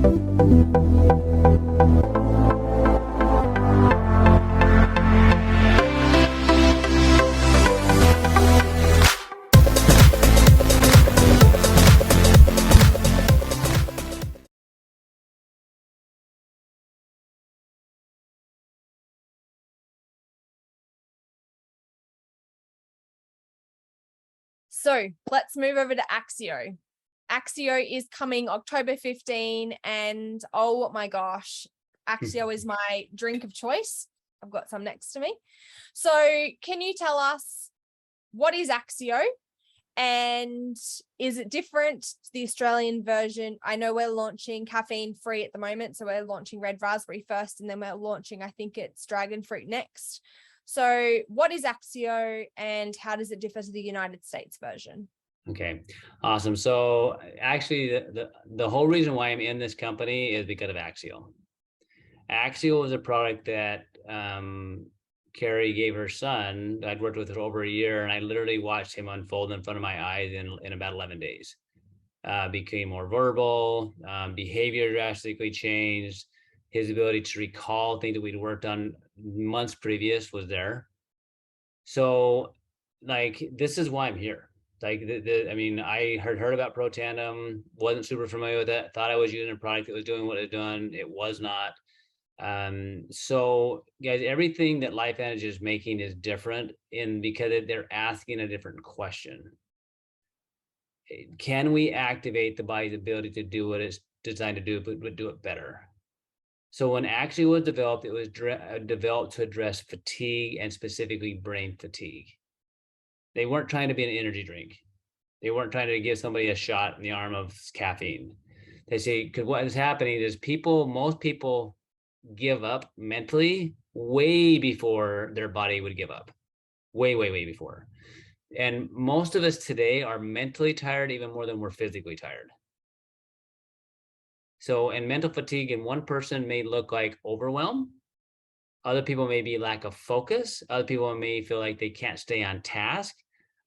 So let's move over to Axio. Axio is coming October 15, and oh my gosh, Axio is my drink of choice. I've got some next to me. So can you tell us, what is Axio, and is it different to the Australian version? I know we're launching caffeine free at the moment, so we're launching red raspberry first, and then we're launching, I think it's dragon fruit next. So what is Axio, and how does it differ to the United States version? Okay, awesome. So actually, the whole reason why I'm in this company is because of Axio. Axio is a product that Carrie gave her son. I'd worked with her over a year, and I literally watched him unfold in front of my eyes in about 11 days. Became more verbal, behavior drastically changed. His ability to recall things that we'd worked on months previous was there. So, like, this is why I'm here. Like, I mean, I heard about Protandim, wasn't super familiar with it, thought I was using a product that was doing what it done. It was not. So guys, everything that LifeVantage is making is different because they're asking a different question. Can we activate the body's ability to do what it's designed to do, but do it better? So when Axio was developed, it was developed to address fatigue, and specifically brain fatigue. They weren't trying to be an energy drink. They weren't trying to give somebody a shot in the arm of caffeine. They say, because what is happening is most people give up mentally way before their body would give up. Way, way, way before. And most of us today are mentally tired even more than we're physically tired. So, and mental fatigue in one person may look like overwhelm. Other people may be lack of focus. Other people may feel like they can't stay on task.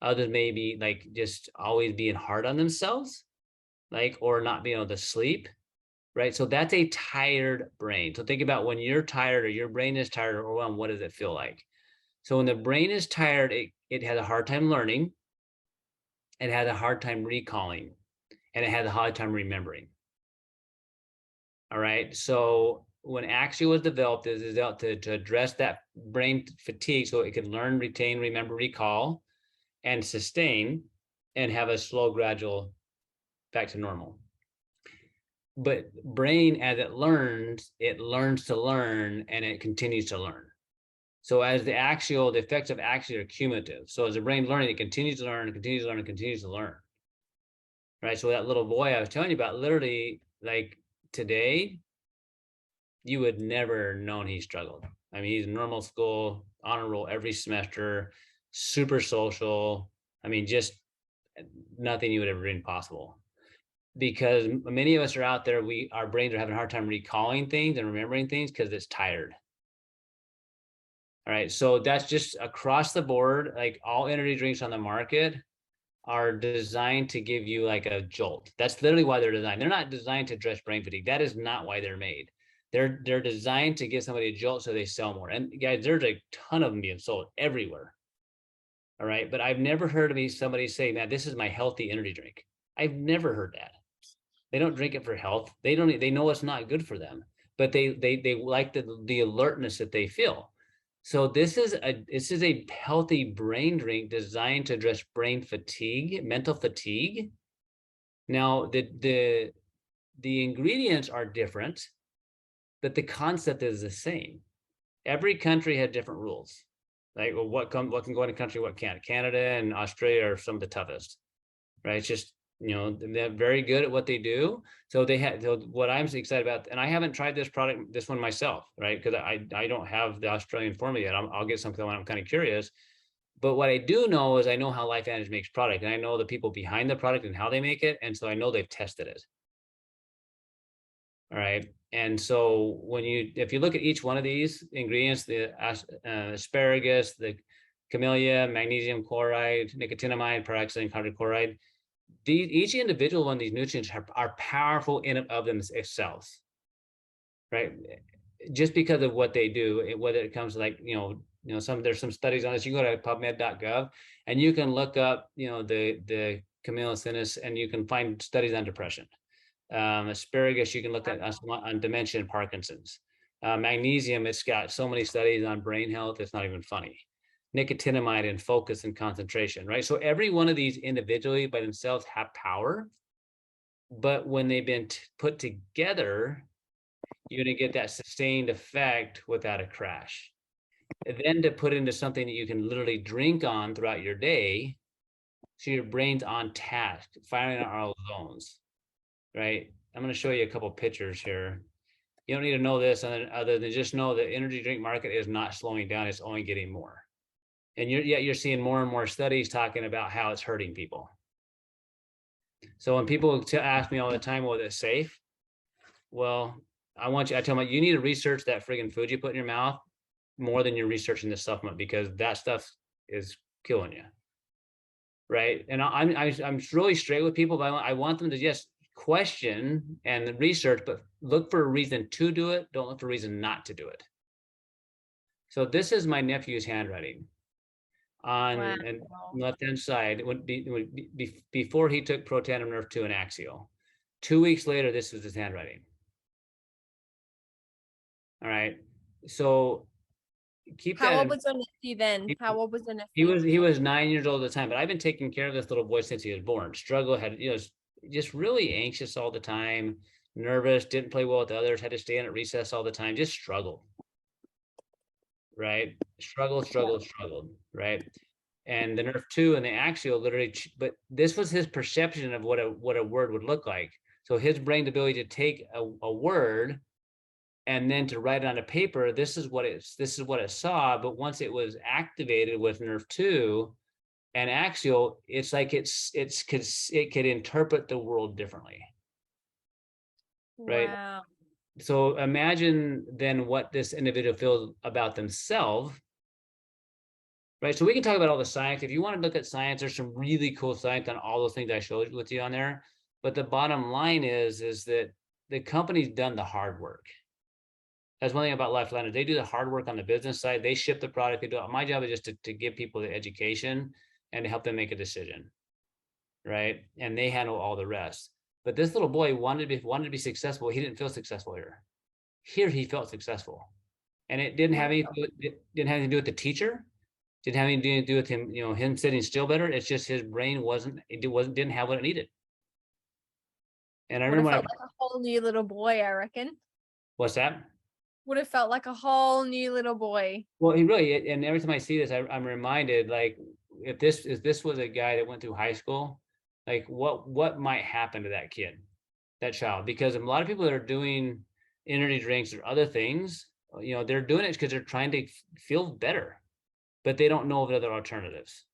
Others may be like just always being hard on themselves, like, or not being able to sleep, right? So that's a tired brain. So think about when you're tired, or your brain is tired or overwhelmed, what does it feel like? So when the brain is tired, it has a hard time learning, it has a hard time recalling, and it has a hard time remembering. All right. So when Axio was developed, it was developed to address that brain fatigue so it could learn, retain, remember, recall, and sustain, and have a slow, gradual back to normal. But brain, as it learns to learn, and it continues to learn. So as the effects of Axio are cumulative. So as the brain learning, it continues to learn, continues to learn, and continues to learn. Right. So that little boy I was telling you about, literally, like, today, you would never known he struggled. I mean, he's in normal school, honor roll every semester, super social. I mean, just nothing you would ever dream possible. Because many of us are out there, our brains are having a hard time recalling things and remembering things because it's tired. All right, so that's just across the board. Like, all energy drinks on the market are designed to give you like a jolt. That's literally why they're designed. They're not designed to address brain fatigue. That is not why they're made. They're designed to give somebody a jolt so they sell more. And guys, there's a ton of them being sold everywhere. All right, but I've never heard of somebody say, "Man, this is my healthy energy drink." I've never heard that. They don't drink it for health. They know it's not good for them, but they like the alertness that they feel. So this is a healthy brain drink designed to address brain fatigue, mental fatigue. Now, the ingredients are different, but the concept is the same. Every country had different rules. Like, well, what can go in a country, what can't. Canada and Australia are some of the toughest, right? It's just, they're very good at what they do. So what I'm excited about, and I haven't tried this one myself, right? Because I don't have the Australian formula yet. I'll get something when I'm kind of curious. But what I do know is I know how LifeVantage makes product, and I know the people behind the product and how they make it. And so I know they've tested it. All right. And so if you look at each one of these ingredients, the asparagus, the camellia, magnesium chloride, nicotinamide, peroxide, and hydrochloride, each individual one of these nutrients are powerful in and of themselves, right? Just because of what they do, whether it comes to like, there's some studies on this. You can go to pubmed.gov and you can look up, the Camilla sinus, and you can find studies on depression. Asparagus, you can look at on dementia and Parkinson's. Magnesium, it's got so many studies on brain health, it's not even funny. Nicotinamide and focus and concentration, right? So every one of these individually by themselves have power, but when they've been put together, you're going to get that sustained effect without a crash. And then to put into something that you can literally drink on throughout your day, so your brain's on task, firing on all zones, right? I'm going to show you a couple pictures here. You don't need to know this other than just know the energy drink market is not slowing down, it's only getting more. And you're seeing more and more studies talking about how it's hurting people. So when people ask me all the time, well, is it safe? Well, I tell them, you need to research that friggin' food you put in your mouth more than you're researching this supplement, because that stuff is killing you. Right. And I'm really straight with people, but I want them to just question and research, but look for a reason to do it. Don't look for a reason not to do it. So this is my nephew's handwriting on the left-hand side. It would be before he took Protandim Nerve 2 and Axial. 2 weeks later, this was his handwriting. All right. So keep that. How old was your nephew then? How old was your nephew? He was 9 years old at the time, but I've been taking care of this little boy since he was born. Just really anxious all the time, nervous, didn't play well with the others, had to stay in at recess all the time, just struggled. Right? Struggled, right? And the Nerve 2 and the Axial literally, but this was his perception of what a word would look like. So his brain's ability to take a word and then to write it on a paper, this is what it saw. But once it was activated with Nerve 2 and Axial, it's like it could interpret the world differently. Right. Wow. So imagine then what this individual feels about themselves. Right. So we can talk about all the science. If you want to look at science, there's some really cool science on all those things I showed with you on there. But the bottom line is that the company's done the hard work. That's one thing about Lifeliner. They do the hard work on the business side. They ship the product. They do it. My job is just to give people the education and to help them make a decision, right? And they handle all the rest. But this little boy wanted to be successful. He didn't feel successful here. Here he felt successful, and it didn't have anything to do with the teacher. Didn't have anything to do with him, him sitting still better. It's just his brain didn't have what it needed. And I remember felt like a whole new little boy, I reckon. What's that? Would have felt like a whole new little boy. Well, he really, and every time I see this, I'm reminded, like, if this was a guy that went through high school, like what might happen to that kid, that child? Because a lot of people that are doing energy drinks or other things, they're doing it because they're trying to feel better, but they don't know of other alternatives.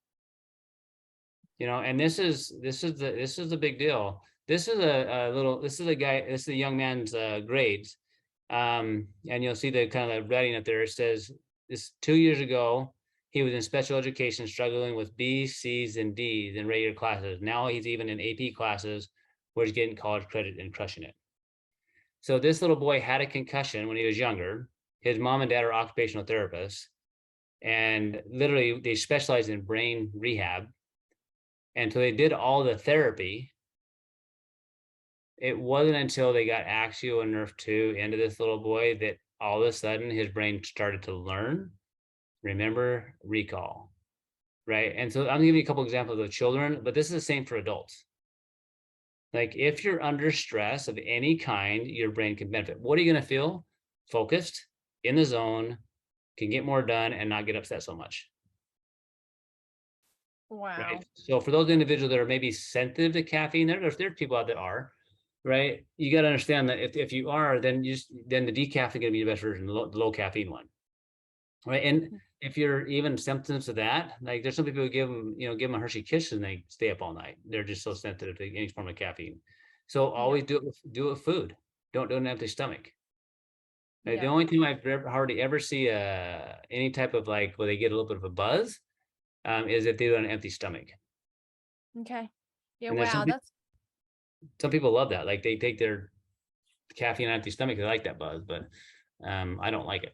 And this is the big deal. This is a young man's grades. And you'll see the kind of writing up there. It says this 2 years ago, he was in special education, struggling with B's, C's, and D's in regular classes. Now he's even in AP classes where he's getting college credit and crushing it. So this little boy had a concussion when he was younger. His mom and dad are occupational therapists, and literally they specialize in brain rehab. And so they did all the therapy. It wasn't until they got Axial and Nerve 2 into this little boy that all of a sudden his brain started to learn, remember, recall, right? And so I'm gonna give you a couple examples of children, but this is the same for adults. Like if you're under stress of any kind, your brain can benefit. What are you gonna feel? Focused, in the zone, can get more done and not get upset so much. Wow. Right? So for those individuals that are maybe sensitive to caffeine, there's people out that are, right? You got to understand that if you are, then the decaf is going to be the best version, the low caffeine one, right? And if you're even symptoms of that, like there's some people who give them a Hershey Kiss and they stay up all night. They're just so sensitive to any form of caffeine. So always do it with food. Don't do an empty stomach. Right? The only time I've hardly ever see any type of where they get a little bit of a buzz is if they do it on an empty stomach. Okay. Yeah, And then wow, that's some people love that. Like they take their caffeine on an empty stomach. They like that buzz, but I don't like it.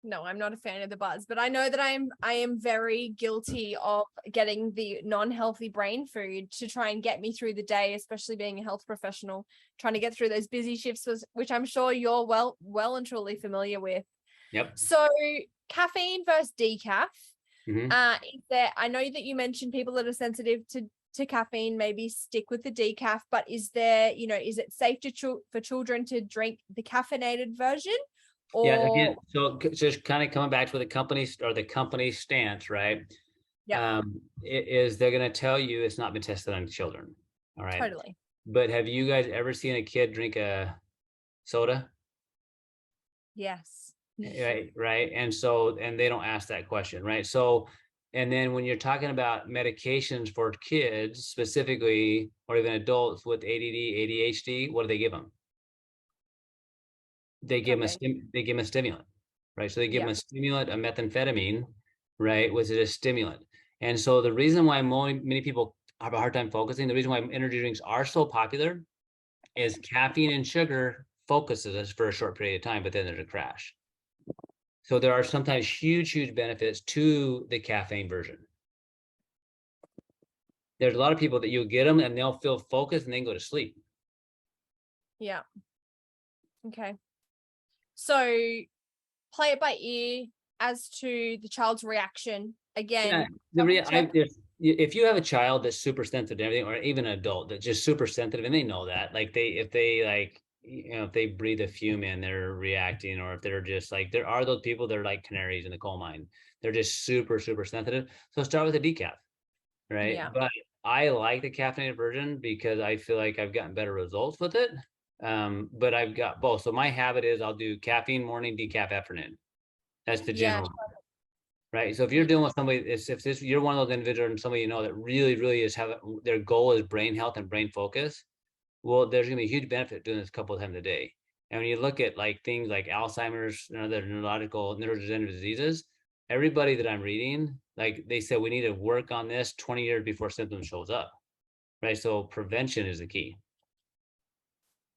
no, I'm not a fan of the buzz, but I know that I am very guilty of getting the non-healthy brain food to try and get me through the day, especially being a health professional, trying to get through those busy shifts, which I'm sure you're well and truly familiar with. Yep. So caffeine versus decaf. Mm-hmm. Is there, I know that you mentioned people that are sensitive to caffeine maybe stick with the decaf, but is there, is it safe for children to drink the caffeinated version? Yeah, Or again, so just kind of coming back to the company stance, right? yeah, Is they're going to tell you it's not been tested on children. All right. totally. But have you guys ever seen a kid drink a soda? Yes. Right. And they don't ask that question, right? So, and then when you're talking about medications for kids specifically, or even adults with ADD, ADHD, what do they give them? They give them Okay. they give them a stimulant, right? So they give Yeah. them a stimulant, a methamphetamine, right, which is a stimulant. And so the reason why many people have a hard time focusing, the reason why energy drinks are so popular is caffeine and sugar focuses us for a short period of time, but then there's a crash. So there are sometimes huge benefits to the caffeine version. There's a lot of people that you'll get them and they'll feel focused and then go to sleep. Yeah. Okay. So play it by ear as to the child's reaction. Again, If you have a child that's super sensitive to everything, or even an adult that's just super sensitive, and they know that, like if they breathe a fume in, they're reacting, or if they're just like, there are those people that are like canaries in the coal mine. They're just super sensitive. So start with a decaf, right? yeah. But I like the caffeinated version because I feel like I've gotten better results with it. But I've got both. So my habit is I'll do caffeine morning, decaf afternoon. That's the Yeah. general, right? So if you're Yeah. dealing with somebody, if this you're one of those individuals and somebody you know that really is having their goal is brain health and brain focus, well, there's gonna be a huge benefit doing this a couple of times a day. And when you look at like things like Alzheimer's and other neurological neurodegenerative diseases, everybody that I'm reading, like they said, we need to work on this 20 years before symptoms shows up, right? So prevention is the key.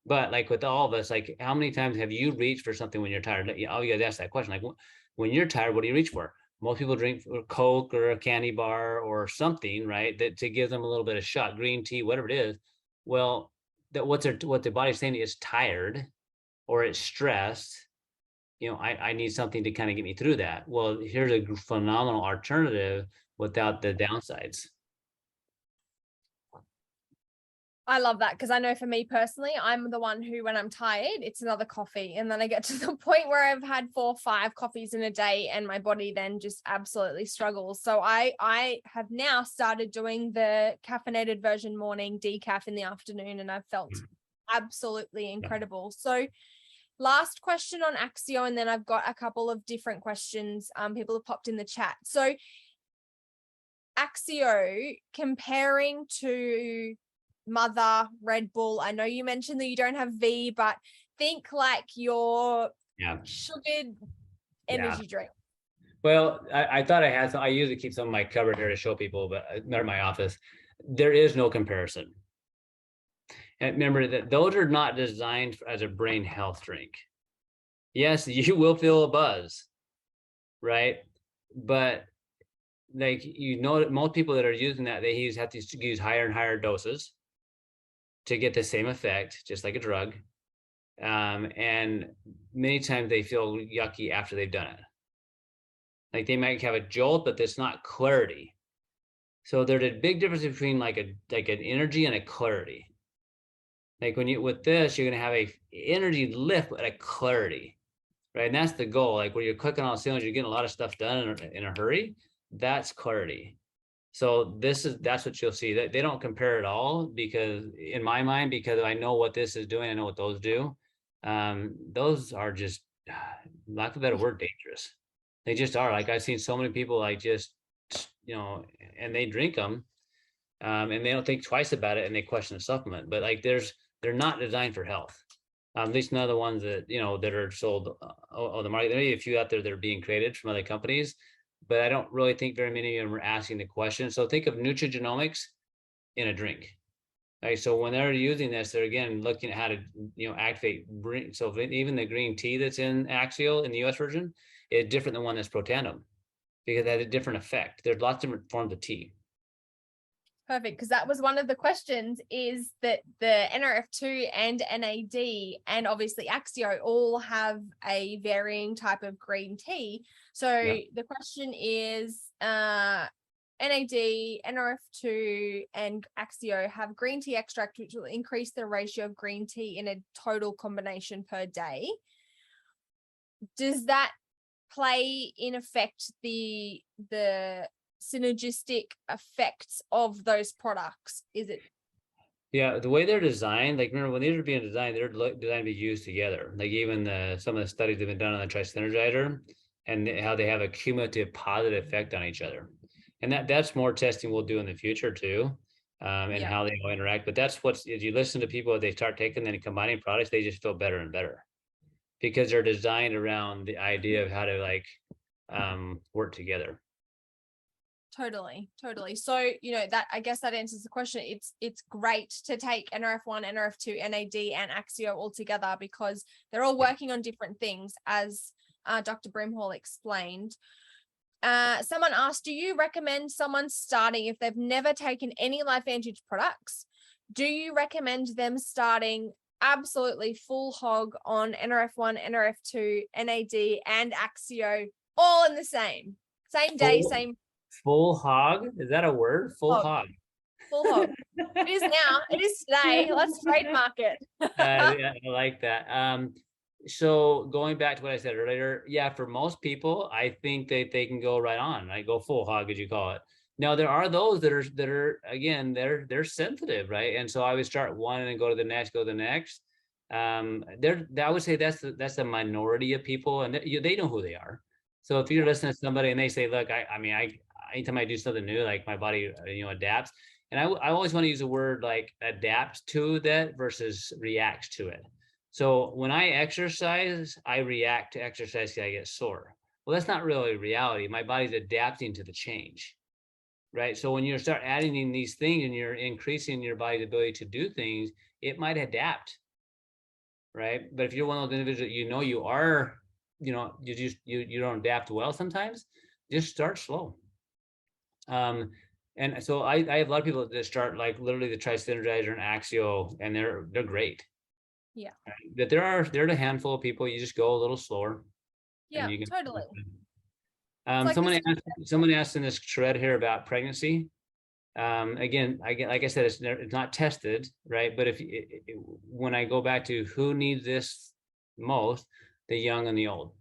But like with all of us, like how many times have you reached for something when you're tired? Oh, you guys ask that question. Like when you're tired, what do you reach for? Most people drink Coke or a candy bar or something, right? That to give them a little bit of shot, green tea, whatever it is. Well, that what their body's saying is tired or it's stressed. I need something to kind of get me through that. Well, here's a phenomenal alternative without the downsides. I love that because I know for me personally, I'm the one who, when I'm tired, it's another coffee. And then I get to the point where I've had 4 or 5 coffees in a day and my body then just absolutely struggles. So I have now started doing the caffeinated version morning, decaf in the afternoon, and I've felt absolutely incredible. So last question on Axio, and then I've got a couple of different questions people have popped in the chat. So Axio, comparing to Mother, Red Bull. I know you mentioned that you don't have V, but think like your sugared energy drink. Well, I thought I had some. I usually keep some of my covered here to show people, but they're in my office. There is no comparison. And remember that those are not designed as a brain health drink. Yes, you will feel a buzz, right? But like most people that are using that, they have to use higher and higher doses to get the same effect, just like a drug. And many times they feel yucky after they've done it. Like they might have a jolt, but it's not clarity. So there's a big difference between like an energy and a clarity. Like with this, you're gonna have a energy lift but a clarity, right? And that's the goal. Like where you're clicking on cylinders, you're getting a lot of stuff done in a hurry. That's clarity. So that's what you'll see. That they don't compare at all because in my mind, because I know what this is doing, I know what those do. Those are just, lack of a better word, dangerous. They just are. Like I've seen so many people like just, and they drink them, and they don't think twice about it, and they question the supplement. But like they're not designed for health. At least none of the ones that that are sold on the market. There may be a few out there that are being created from other companies, but I don't really think very many of them are asking the question. So think of nutrigenomics in a drink. Right. So when they're using this, they're again looking at how to, activate. So even the green tea that's in AgeWell in the US version is different than one that's Protandim because it has a different effect. There's lots of different forms of tea. Perfect, because that was one of the questions, is that the NRF2 and NAD and obviously AgeWell all have a varying type of green tea. So the question is, NAD, NRF2 and AgeWell have green tea extract, which will increase the ratio of green tea in a total combination per day. Does that play in effect the synergistic effects of those products? Is it? Yeah, the way they're designed, like remember when these are being designed, they're designed to be used together. Like even some of the studies that have been done on the tri-synergizer and how they have a cumulative positive effect on each other. And that's more testing we'll do in the future too, and how they all interact. But that's as you listen to people, they start taking and combining products, they just feel better and better because they're designed around the idea of how to like work together. Totally. So, that, I guess that answers the question. It's great to take NRF1, NRF2, NAD and AgeWell all together because they're all working on different things, as Dr. Brimhall explained. Someone asked, do you recommend someone starting if they've never taken any LifeVantage products? Do you recommend them starting absolutely full hog on NRF1, NRF2, NAD and AgeWell all in the same day, same? Full hog? Is that a word? Full hog. Full hog. It is now. It is today. Let's trademark it. Yeah, I like that. So going back to what I said earlier, yeah, for most people, I think that they can go right on, right? Go full hog, as you call it. Now there are those that are again, they're sensitive, right? And so I would start one and then go to the next, go to the next. I would say that's a minority of people, and they know who they are. So if you're listening to somebody and they say, look, I anytime I do something new, like my body, adapts. And I always want to use the word like adapt to that versus reacts to it. So when I exercise, I react to exercise because I get sore. Well, that's not really reality. My body's adapting to the change, right? So when you start adding in these things and you're increasing your body's ability to do things, it might adapt, right? But if you're one of those individuals, you are, you don't adapt well sometimes, just start slow. And so I have a lot of people that start like literally the tri-synergizer and AgeWell, and they're great. Yeah. But there's a handful of people, you just go a little slower. Yeah, totally. Someone asked in this thread here about pregnancy. Again, like I said, it's not tested, right? But when I go back to who needs this most, the young and the old.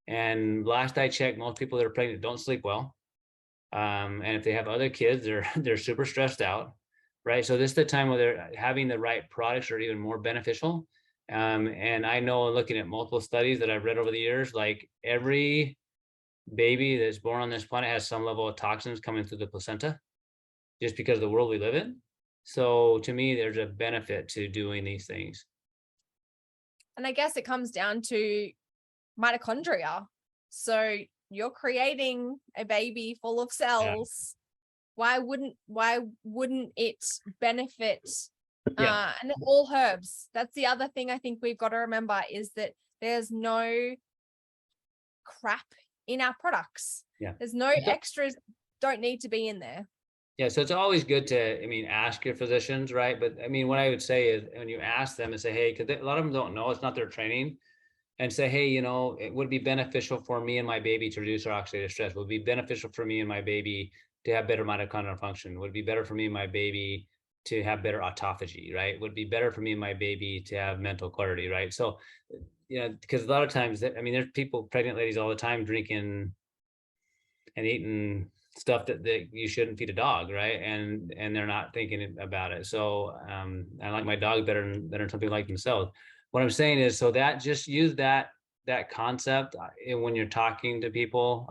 And last I checked, most people that are pregnant don't sleep well. And if they have other kids, they're super stressed out, right? So this is the time where they're having the right products are even more beneficial. And I know, looking at multiple studies that I've read over the years, like every baby that's born on this planet has some level of toxins coming through the placenta, just because of the world we live in. So to me, there's a benefit to doing these things. And I guess it comes down to mitochondria. So you're creating a baby full of cells. Yeah. Why wouldn't it benefit? Yeah. And all herbs. That's the other thing I think we've got to remember, is that there's no crap in our products. Yeah. There's no extras don't need to be in there. Yeah. So it's always good to, ask your physicians, right? But what I would say is when you ask them and say, hey, because a lot of them don't know, it's not their training, and say, hey, it would be beneficial for me and my baby to reduce our oxidative stress. Would be beneficial for me and my baby to have better mitochondrial function. Would be better for me and my baby to have better autophagy, right? Would be better for me and my baby to have mental clarity, right? So, because a lot of times, there's people, pregnant ladies all the time drinking and eating stuff that you shouldn't feed a dog, right? And they're not thinking about it. So I like my dog better than something like themselves. What I'm saying is, so that just use that concept when you're talking to people.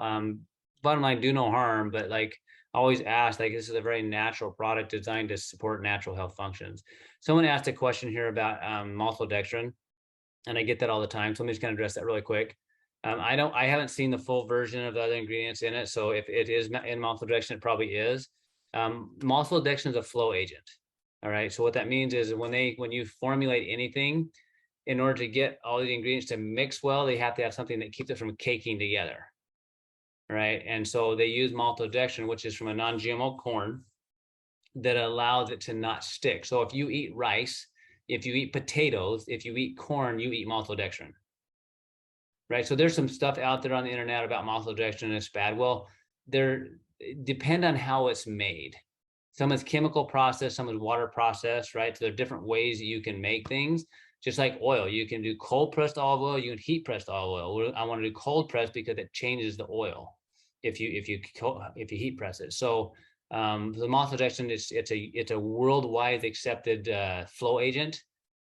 Bottom line, do no harm, but like always ask, like, this is a very natural product designed to support natural health functions. Someone asked a question here about maltodextrin, and I get that all the time. So let me just kind of address that really quick. I haven't seen the full version of the other ingredients in it. So if it is in maltodextrin, it probably is. Maltodextrin is a flow agent. All right. So what that means is when you formulate anything, in order to get all the ingredients to mix well, they have to have something that keeps it from caking together. Right. And so they use maltodextrin, which is from a non-GMO corn, that allows it to not stick. So if you eat rice, if you eat potatoes, if you eat corn, you eat maltodextrin. Right. So there's some stuff out there on the internet about maltodextrin and it's bad. Well, they're depend on how it's made. Some is chemical process, some is water process, right? So there are different ways that you can make things. Just like oil, you can do cold pressed olive oil, you can heat pressed olive oil. I want to do cold pressed because it changes the oil if you heat press it. So the maltodextrin it's a worldwide accepted flow agent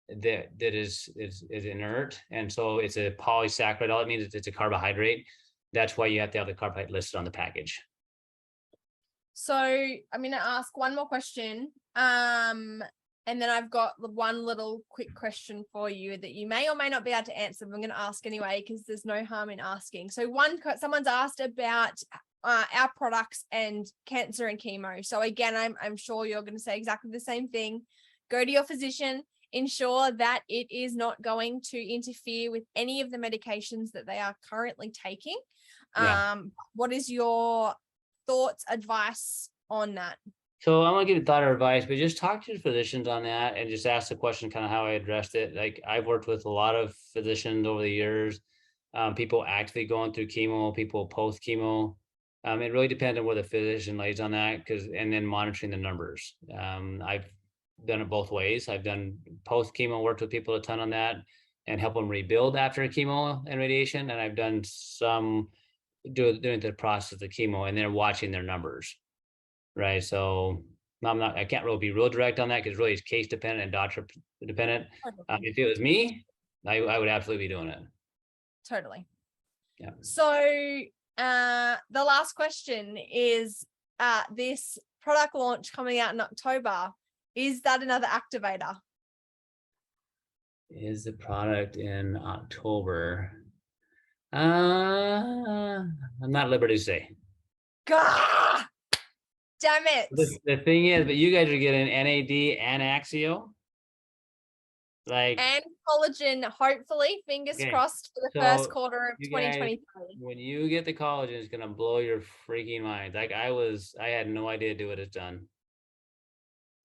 that is inert, and so it's a polysaccharide. All it means is it's a carbohydrate. That's why you have to have the carbohydrate listed on the package. So I'm going to ask one more question. And then I've got one little quick question for you that you may or may not be able to answer, but I'm going to ask anyway, because there's no harm in asking. So someone's asked about our products and cancer and chemo. So again, I'm sure you're going to say exactly the same thing. Go to your physician, ensure that it is not going to interfere with any of the medications that they are currently taking. Yeah. What is your thoughts, advice on that? So I'm gonna give you thought or advice, but just talk to your physicians on that and just ask the question kind of how I addressed it. Like I've worked with a lot of physicians over the years, people actively going through chemo, people post chemo. It really depends on where the physician lays on that, and then monitoring the numbers. I've done it both ways. I've done post chemo, worked with people a ton on that and help them rebuild after chemo and radiation. And I've done some doing the process of the chemo and they're watching their numbers. Right. So I can't really be real direct on that because really it's case dependent and doctor dependent. If it was me, I would absolutely be doing it. Totally. Yeah. So the last question is this product launch coming out in October. Is that another activator? Is the product in October? I'm not at liberty to say. Gah! Damn it. The thing is, but you guys are getting NAD and Axio. And collagen, hopefully, fingers crossed for the first quarter of 2023. When you get the collagen, it's gonna blow your freaking mind. Like I had no idea to do what it's done.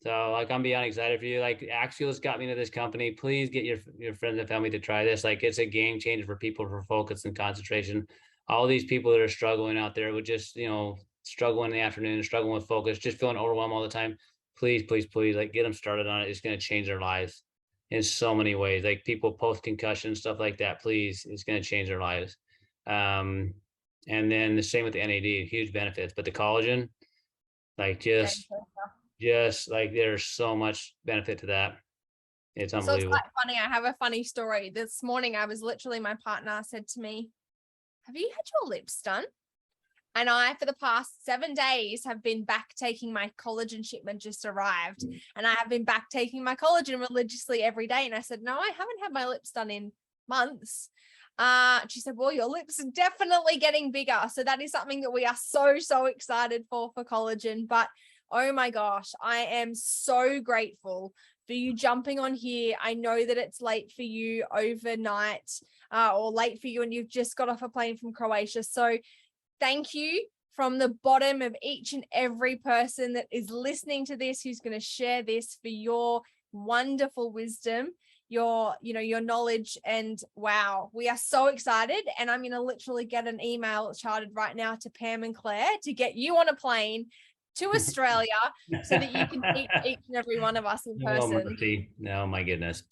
So like I'm beyond excited for you. Like Axio's got me into this company. Please get your friends and family to try this. Like it's a game changer for people for focus and concentration. All these people that are struggling out there with just, struggling in the afternoon, struggling with focus, just feeling overwhelmed all the time. Please, please, please, like get them started on it. It's going to change their lives in so many ways. Like people post concussion, stuff like that. Please, it's going to change their lives. And then the same with the NAD, huge benefits. But the collagen, like just like there's so much benefit to that. It's unbelievable. So it's quite funny. I have a funny story. This morning, my partner said to me, "Have you had your lips done?" And I, for the past 7 days, have been back taking my collagen shipment just arrived. And I have been back taking my collagen religiously every day. And I said, "No, I haven't had my lips done in months." She said, "Well, your lips are definitely getting bigger." So that is something that we are so, so excited for collagen. But oh my gosh, I am so grateful for you jumping on here. I know that it's late for you overnight or late for you and you've just got off a plane from Croatia. So thank you from the bottom of each and every person that is listening to this, who's going to share this, for your wonderful wisdom, your knowledge. And wow, we are so excited. And I'm going to literally get an email charted right now to Pam and Claire to get you on a plane to Australia so that you can meet each and every one of us in person. Oh my goodness.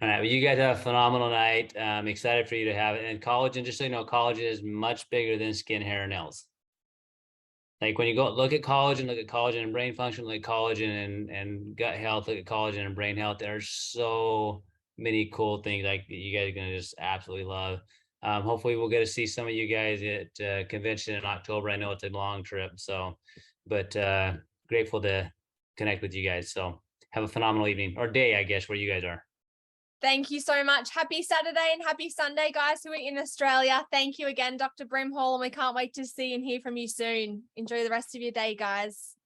All right. Well, you guys have a phenomenal night. I'm excited for you to have it. And collagen, just so you know, collagen is much bigger than skin, hair, and nails. Like when you go look at collagen and brain function, like collagen and gut health, look at collagen and brain health. There's so many cool things like you guys are going to just absolutely love. Hopefully we'll get to see some of you guys at convention in October. I know it's a long trip, but grateful to connect with you guys. So have a phenomenal evening or day, I guess, where you guys are. Thank you so much. Happy Saturday and happy Sunday, guys, who are in Australia. Thank you again, Dr. Brimhall, and we can't wait to see and hear from you soon. Enjoy the rest of your day, guys.